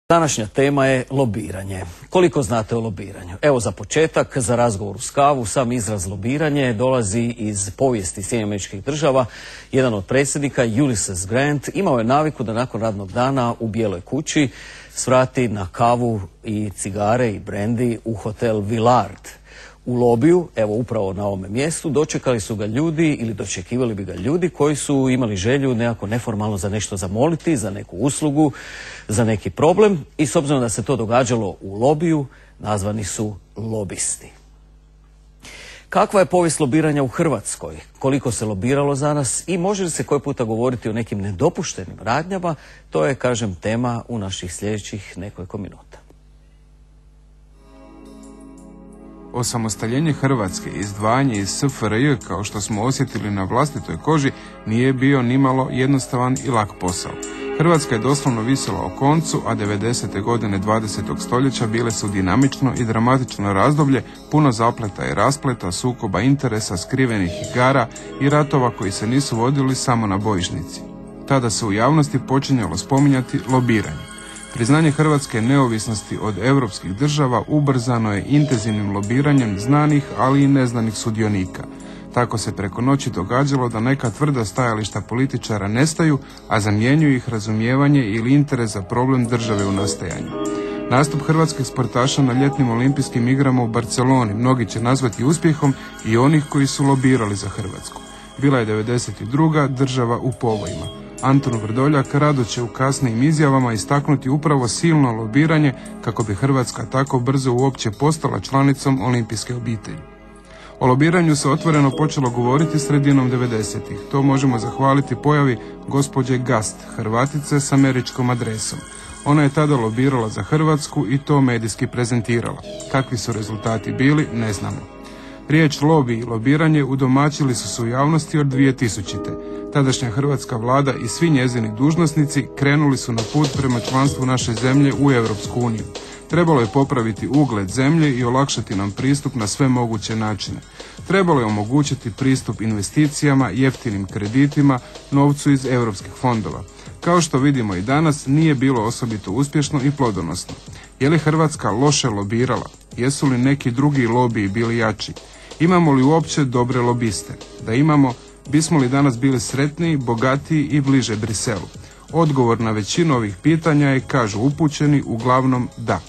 Današnja tema je lobiranje. Koliko znate o lobiranju? Evo za početak, za razgovor uz kavu, sam izraz lobiranje dolazi iz povijesti Sjedinjenih Američkih Država. Jedan od predsjednika, Ulysses Grant, imao je naviku da nakon radnog dana u Bijeloj kući svrati na kavu i cigare i brendi u hotel Villard. U lobiju, evo upravo na ovome mjestu, dočekali su ga ljudi ili dočekivali bi ga ljudi koji su imali želju nekako neformalno za nešto zamoliti, za neku uslugu, za neki problem i s obzirom da se to događalo u lobiju, nazvani su lobisti. Kakva je povijest lobiranja u Hrvatskoj? Koliko se lobiralo za nas i može li se koji puta govoriti o nekim nedopuštenim radnjama? To je, kažem, tema u naših sljedećih nekoliko minuta. Osamostaljenje Hrvatske i izdvajanje iz SFRJ, kao što smo osjetili na vlastitoj koži, nije bio nimalo jednostavan i lak posao. Hrvatska je doslovno visjela o koncu, a 90. godine 20. stoljeća bile su dinamično i dramatično razdoblje, puno zapleta i raspleta, sukoba interesa, skrivenih igara i ratova koji se nisu vodili samo na bojišnici. Tada se u javnosti počinjalo spominjati lobiranje. Priznanje Hrvatske neovisnosti od europskih država ubrzano je intenzivnim lobiranjem znanih, ali i neznanih sudionika. Tako se preko noći događalo da neka tvrda stajališta političara nestaju, a zamjenjuju ih razumijevanje ili interes za problem države u nastajanju. Nastup hrvatskih sportaša na ljetnim olimpijskim igrama u Barceloni mnogi će nazvati uspjehom i onih koji su lobirali za Hrvatsku. Bila je 92. država u povojima. Antun Vrdoljak rado će u kasnijim izjavama istaknuti upravo silno lobiranje kako bi Hrvatska tako brzo uopće postala članicom olimpijske obitelji. O lobiranju se otvoreno počelo govoriti sredinom 90-ih. To možemo zahvaliti pojavi gospođe Gast, Hrvatice s američkom adresom. Ona je tada lobirala za Hrvatsku i to medijski prezentirala. Kakvi su rezultati bili, ne znamo. Riječ lobi i lobiranje udomaćili su se u javnosti od 2000. Tadašnja hrvatska vlada i svi njezini dužnosnici krenuli su na put prema članstvu naše zemlje u Europsku uniju. Trebalo je popraviti ugled zemlje i olakšati nam pristup na sve moguće načine. Trebalo je omogućiti pristup investicijama, jeftinim kreditima, novcu iz europskih fondova. Kao što vidimo i danas, nije bilo osobito uspješno i plodonosno. Je li Hrvatska loše lobirala? Jesu li neki drugi lobiji bili jači? Imamo li uopće dobre lobiste? Da imamo, bismo li danas bili sretniji, bogatiji i bliže Briselu? Odgovor na većinu ovih pitanja je, kažu upućeni, uglavnom da.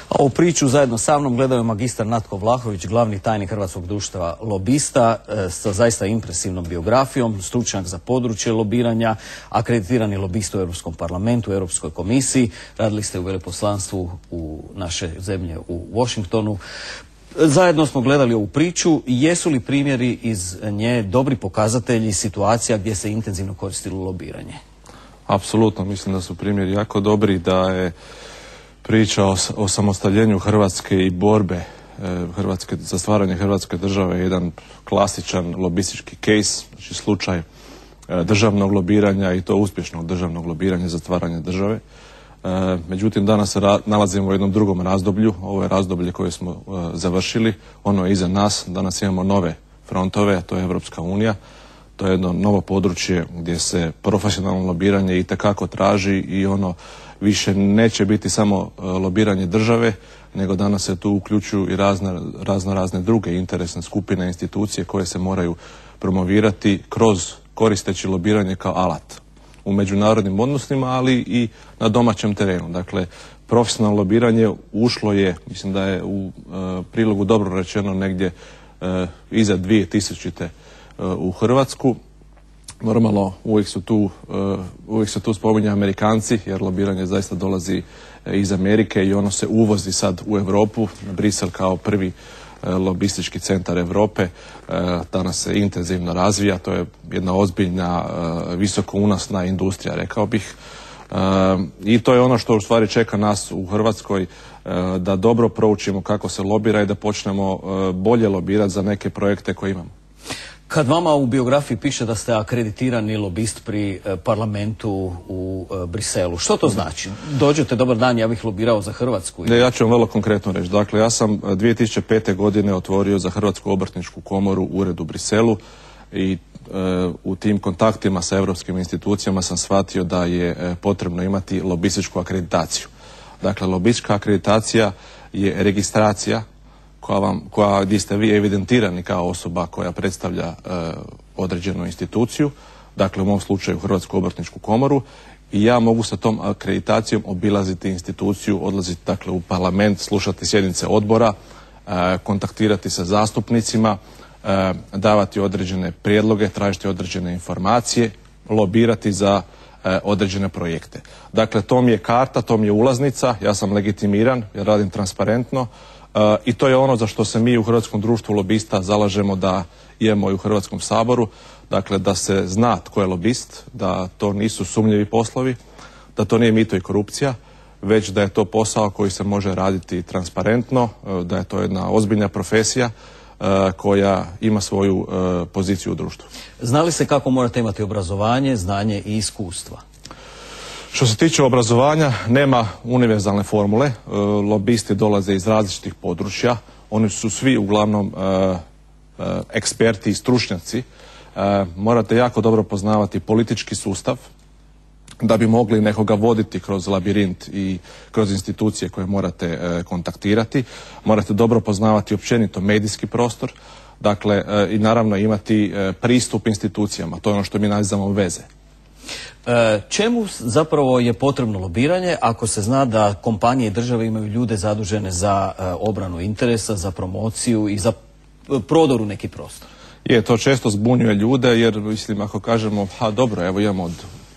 Ovu priču zajedno sa mnom gledaju magistar Natko Vlahović, glavni tajnik Hrvatskog društva lobista, sa zaista impresivnom biografijom, stručnjak za područje lobiranja, akreditirani lobista u Europskom parlamentu, u Europskoj komisiji, radili ste u veleposlanstvu u naše zemlje u Washingtonu. Zajedno smo gledali ovu priču. Jesu li primjeri iz nje dobri pokazatelji situacija gdje se intenzivno koristilo lobiranje? Apsolutno, mislim da su primjeri jako dobri, da je priča o osamostaljenju Hrvatske i borbe Hrvatske za stvaranje Hrvatske države jedan klasičan lobistički case, znači slučaj državnog lobiranja i to uspješnog državnog lobiranja za stvaranje države. Međutim, danas se nalazimo u jednom drugom razdoblju. Ovo je razdoblje koje smo završili, ono je iza nas. Danas imamo nove frontove, a to je Europska unija. To je jedno novo područje gdje se profesionalno lobiranje itekako traži i ono više neće biti samo lobiranje države, nego danas se tu uključuju i razne druge interesne skupine, institucije koje se moraju promovirati koristeći lobiranje kao alat u međunarodnim odnosima, ali i na domaćem terenu. Dakle, profesionalno lobiranje ušlo je, mislim da je u prilogu dobro rečeno, negdje iza 2000. U Hrvatsku. Normalno, uvijek se tu spominju Amerikanci, jer lobiranje zaista dolazi iz Amerike i ono se uvozi sad u Europu. Brisel kao prvi lobistički centar Europe danas se intenzivno razvija. To je jedna ozbiljna, visoko unosna industrija, rekao bih. I to je ono što u stvari čeka nas u Hrvatskoj, da dobro proučimo kako se lobira i da počnemo bolje lobirati za neke projekte koje imamo. Kad vama u biografiji piše da ste akreditirani lobist pri parlamentu u Briselu, što to znači? Dođete, dobar dan, ja bih lobirao za Hrvatsku. Ne, ja ću vam vrlo konkretno reći. Dakle, ja sam 2005. godine otvorio za Hrvatsku obrtničku komoru ured u Briselu i u tim kontaktima sa europskim institucijama sam shvatio da je potrebno imati lobističku akreditaciju. Dakle, lobistička akreditacija je registracija gdje ste vi evidentirani kao osoba koja predstavlja određenu instituciju, dakle u mom slučaju Hrvatsku obrtničku komoru, i ja mogu sa tom akreditacijom obilaziti instituciju, odlaziti dakle u parlament, slušati sjednice odbora, kontaktirati sa zastupnicima, davati određene prijedloge, tražiti određene informacije, lobirati za određene projekte. Dakle, to mi je karta, to mi je ulaznica, ja sam legitimiran, ja radim transparentno i to je ono za što se mi u Hrvatskom društvu lobista zalažemo da imamo i u Hrvatskom saboru, dakle da se zna tko je lobist, da to nisu sumnjivi poslovi, da to nije mito i korupcija, već da je to posao koji se može raditi transparentno, da je to jedna ozbiljna profesija koja ima svoju poziciju u društvu. Znali ste kako morate imati obrazovanje, znanje i iskustva? Što se tiče obrazovanja, nema univerzalne formule. Lobisti dolaze iz različitih područja. Oni su svi uglavnom eksperti i stručnjaci. Morate jako dobro poznavati politički sustav da bi mogli nekoga voditi kroz labirint i kroz institucije koje morate kontaktirati. Morate dobro poznavati općenito medijski prostor, dakle i naravno imati pristup institucijama. To je ono što mi nazivamo veze. Čemu zapravo je potrebno lobiranje ako se zna da kompanije i države imaju ljude zadužene za obranu interesa, za promociju i za prodor u neki prostor? To često zbunjuje ljude jer mislim ako kažemo dobro, evo imamo od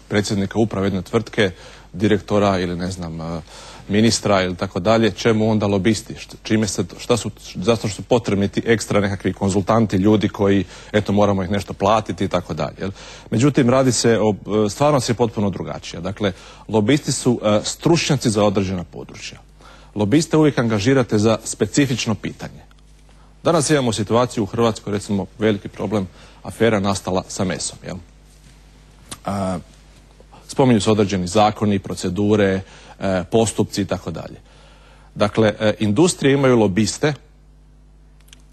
predsjednika uprave jedne tvrtke, direktora ili ne znam ministra ili tako dalje, čemu onda lobisti? Zato što su potrebni ti ekstra nekakvi konzultanti, ljudi koji eto moramo ih nešto platiti i tako dalje. Međutim, radi se o stvarnost je potpuno drugačija. Dakle, lobisti su stručnjaci za određena područja. Lobiste uvijek angažirate za specifično pitanje. Danas imamo situaciju u Hrvatskoj, recimo veliki problem, afera nastala sa mesom. Spominju se određeni zakoni, procedure, postupci i tako dalje. Dakle, industrije imaju lobiste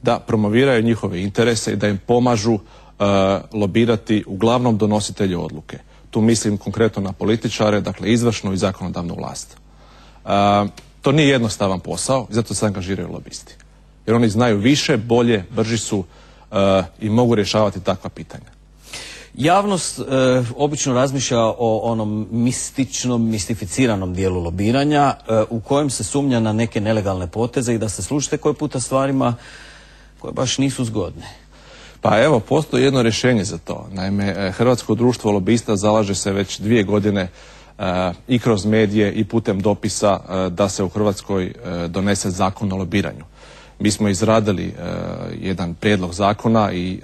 da promoviraju njihove interese i da im pomažu lobirati uglavnom donositelji odluke. Tu mislim konkretno na političare, dakle izvršnu i zakonodavnu vlast. To nije jednostavan posao i zato se angažiraju lobisti. Jer oni znaju više, bolje, brži su i mogu rješavati takva pitanja. Javnost obično razmišlja o onom mistificiranom dijelu lobiranja u kojem se sumnja na neke nelegalne poteze i da se služite koji puta stvarima koje baš nisu zgodne. Pa evo, postoji jedno rješenje za to. Naime, Hrvatsko društvo lobista zalaže se već 2 godine i kroz medije i putem dopisa da se u Hrvatskoj donese zakon o lobiranju. Mi smo izradili jedan prijedlog zakona i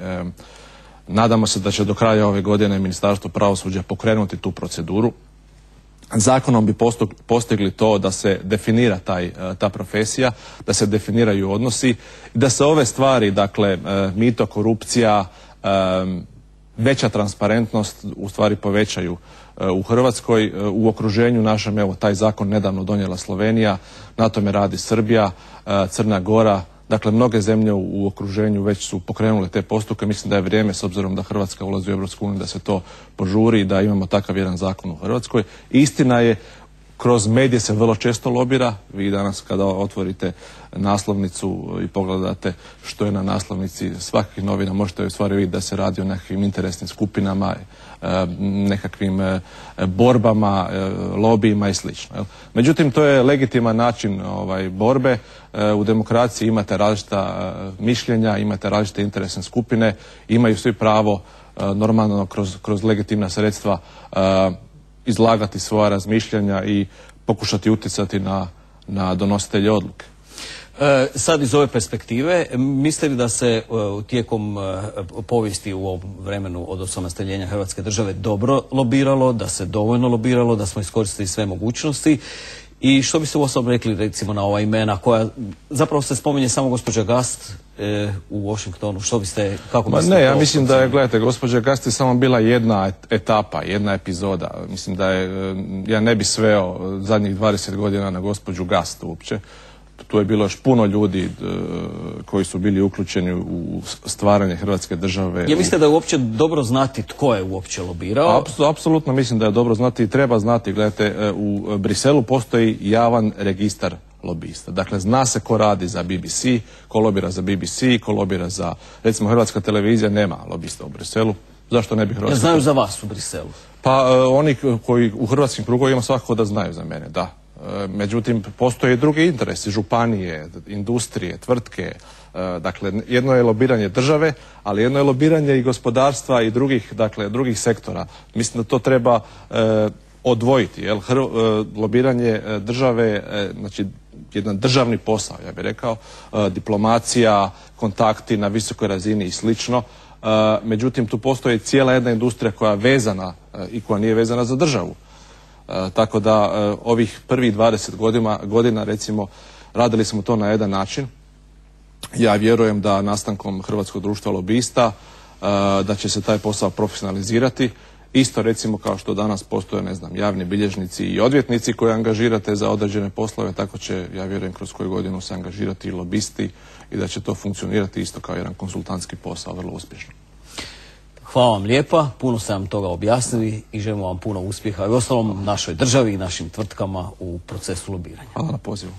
nadamo se da će do kraja ove godine Ministarstvo pravosuđa pokrenuti tu proceduru. Zakonom bi postigli to da se definira ta profesija, da se definiraju odnosi i da se ove stvari, dakle mito, korupcija, veća transparentnost u stvari povećaju u Hrvatskoj. U okruženju našem, evo taj zakon nedavno donijela Slovenija, na tome radi Srbija, Crna Gora. Dakle, mnoge zemlje u okruženju već su pokrenule te postupke. Mislim da je vrijeme, s obzirom da Hrvatska ulazi u Europsku uniju, da se to požuri i da imamo takav jedan zakon u Hrvatskoj. Istina je, kroz medije se vrlo često lobira. Vi danas kada otvorite naslovnicu i pogledate što je na naslovnici svakih novina, možete u stvari vidjeti da se radi o nekakvim interesnim skupinama, nekakvim borbama, lobijima i slično. Međutim, to je legitiman način borbe. U demokraciji imate različita mišljenja, imate različite interesne skupine, imaju svi pravo normalno kroz legitimna sredstva izlagati svoja razmišljanja i pokušati utjecati na donositelje odluke. Sad iz ove perspektive, mislite li da se tijekom povijesti u ovom vremenu od osamostaljenja Hrvatske države dobro lobiralo, da se dovoljno lobiralo, da smo iskoristili sve mogućnosti? I što biste uostalom rekli recimo na ova imena koja zapravo se spominje samo gospođa Gast u Washingtonu? Što biste, kako biste... Ne, ja mislim da je, gledajte, gospođa Gast je samo bila jedna etapa, jedna epizoda. Mislim da je, ja ne bi sveo zadnjih 20 godina na gospođu Gast uopće. tu je bilo još puno ljudi koji su bili uključeni u stvaranje Hrvatske države. Ja mislite da je uopće dobro znati tko je uopće lobirao? Apsolutno mislim da je dobro znati i treba znati. Gledajte, u Briselu postoji javan registar lobista. Dakle, zna se ko radi za BBC, ko lobira za BBC, ko lobira za, recimo, Hrvatska televizija nema lobista u Briselu. Zašto ne bi Hrvatska? Znaju za vas u Briselu? Pa oni koji u hrvatskim krugovima svakako da znaju za mene, da. Međutim, postoje i drugi interesi, županije, industrije, tvrtke. Dakle, jedno je lobiranje države, ali jedno je lobiranje i gospodarstva i drugih sektora. Mislim da to treba odvojiti. Jel? Lobiranje države, znači jedan državni posao, ja bih rekao, diplomacija, kontakti na visokoj razini i slično. Međutim, tu postoji cijela jedna industrija koja je vezana i koja nije vezana za državu. Tako da ovih prvih 20 godina recimo radili smo to na jedan način. Ja vjerujem da nastankom Hrvatskog društva lobista da će se taj posao profesionalizirati. Isto recimo kao što danas postoje, ne znam, javni bilježnici i odvjetnici koje angažirate za određene poslove, tako će, ja vjerujem, kroz koju godinu se angažirati i lobisti i da će to funkcionirati isto kao jedan konsultantski posao, vrlo uspješno. Hvala vam lijepa, puno ste nam toga objasnili i želimo vam puno uspjeha i ostalom našoj državi i našim tvrtkama u procesu lobiranja. Hvala na pozivu.